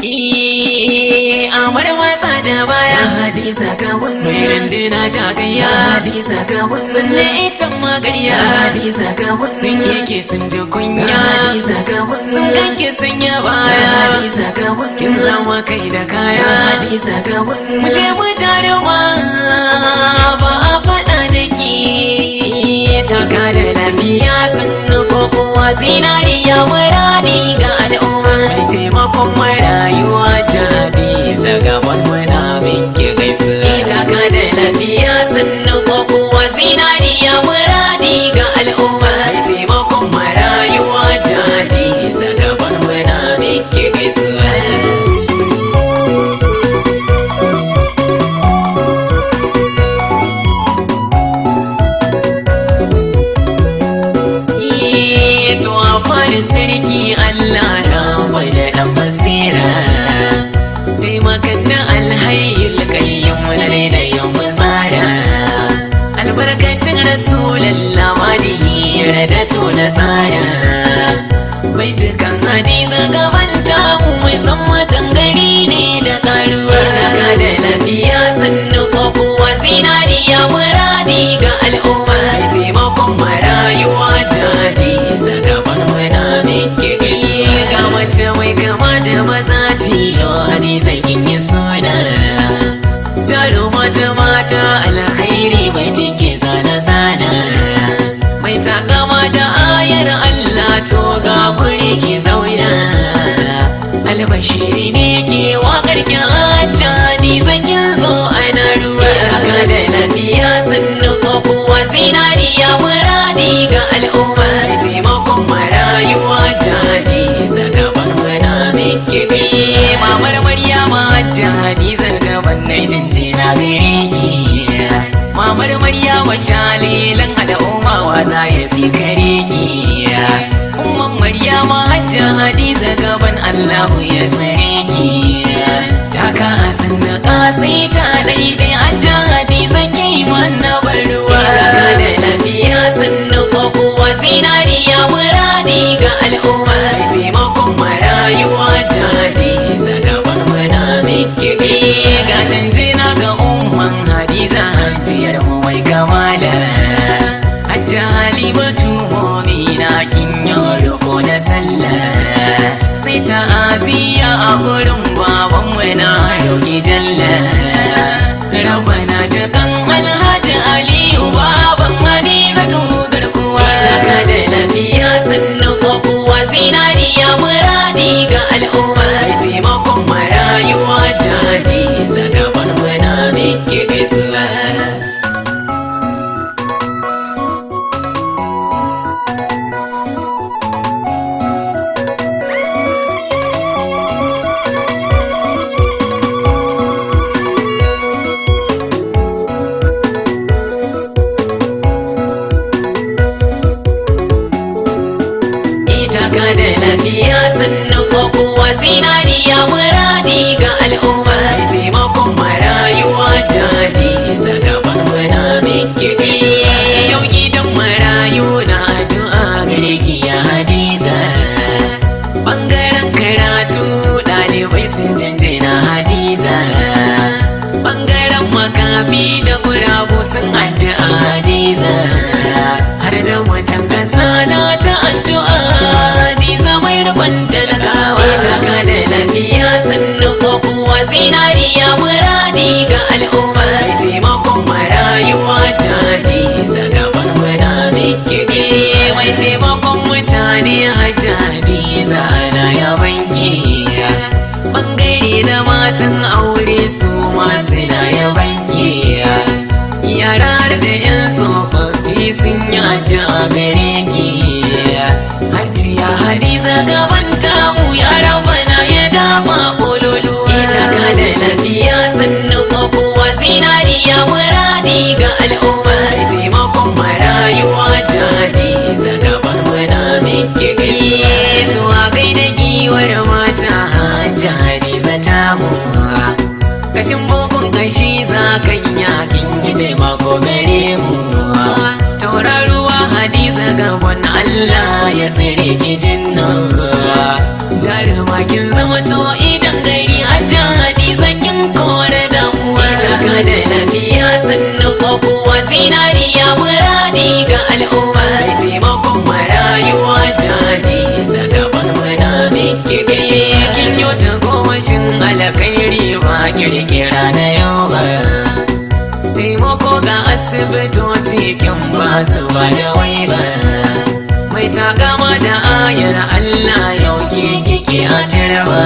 Amar matsa da baya Hadiza gabon mai rindina jagayya Hadiza gabon sannan itan magarya Hadiza gabon sun yake sun ji kunya Hadiza gabon sun ganke sun ya baya Hadiza gabon kin zama kai da kaya Hadiza gabon mu je mu jaruma ba a faɗa da ki taka da lafiya sannu ko kowa zinariya muradi ga al'umma taimakon marayuwa Hadiza gabon muna minke gaisu taka da lafiya sannu ko kowa zinariya muradi ga al'umma taimakon marayuwa Hadiza gabon muna minke gaisu sarki Allah ya bada dan basira taimakan da alhayyul qayyum lalle da yau tsara albarkacin rasulullah madihi radatu na tsara baitukan Hadiza gaban ta mu mai san matan gari ne da karuwa taka da lafiya sannu ko kuwa zinariya muradi ga al'umma taimakon marayuwa Hadiza gaban ga mace mai kama da maza tilo Hadiza kin yi suna jaruma ta mata alkhairi mai tinke zana mai takama da ayar Allah to ga guri ki zauna albashiri ne ke wakar ki hajja Hadiza kin zo ana ruwa taka da lafiya sannu ko kuwa zinariya muradi ga al'umma taimakon marayuwa Hadiza gaban mana miki gaishe mamar Maryama hajja Hadiza gaban na jinjina gare ki mamar Maryama shalilan al'umma wa za ya tsikare ki umman Maryama hajja Hadiza gaban Allahu ya tsare ki taka hasan da kasai ta daidai hajja Hadiza ki mana barwa taka da lafiya sannu ko kuwa zinariya muradi ga al'umma taimakon marayuwa Hadiza gaban mana miki gaishe ga jinjina ga umman Hadiza hajiyar mu mai kamala hajja Halimatu mu'mina kin yaro ko na sallah sai ta aziya a gurin baban mu na roki jalla rabbana jakan alhaji Aliyu baban Hadizatu garkuwa taka da lafiya sannu ko kuwa zinariya muradi ga al'umma taimakon marayuwa Hadiza gaban mana miki gaisuwa da lafiya sannu ko kuwa zinariya muradi ga al'umma taimakon marayuwa Hadiza gaban mana miki gaishe yau gidan marayu na addu'a gare ki ya Hadiza bangaren karatu ɗalibai sun jinjina Hadiza bangaren makafi da gurabu sun addu'a Hadiza har da watan kasa na ta addu'a Hadiza mai rikon talakawa taka da lafiya sannu ko kuwa zinariya muradi ga al'umma taimakon marayuwa Hadiza gaban mana miki gaishe mai taimakon mutane Hadiza ana yaban ki bangare na matan aure su ma suna yaban ki yara da yan tsofaffi sun yi addu'a gare ki hajiya Hadiza gaban tamu ya rabana ya dama bololuwa taka da lafiya sannu ko kuwa zinariya muradi ga al'umma taimakon marayuwa Hadiza gaban mana miki gaishe to a gaida giwar mata hajja Hadiza tamu kashin bugun kashi za kan yakin yi taimako gare mu tauraruwa Hadiza gaban Allah ya tsare ki jinnu jaruma kin zama to idan zinariya muradi ga al'umma taimakon marayuwa jadi zagaban muna miki gaishe kin yi ta gomashin alkhairi ba kirkira na yau ba taimako ga asibitoci kin ba su ba da wai ba mai takama da ayar Allah yau ke kike a jaraba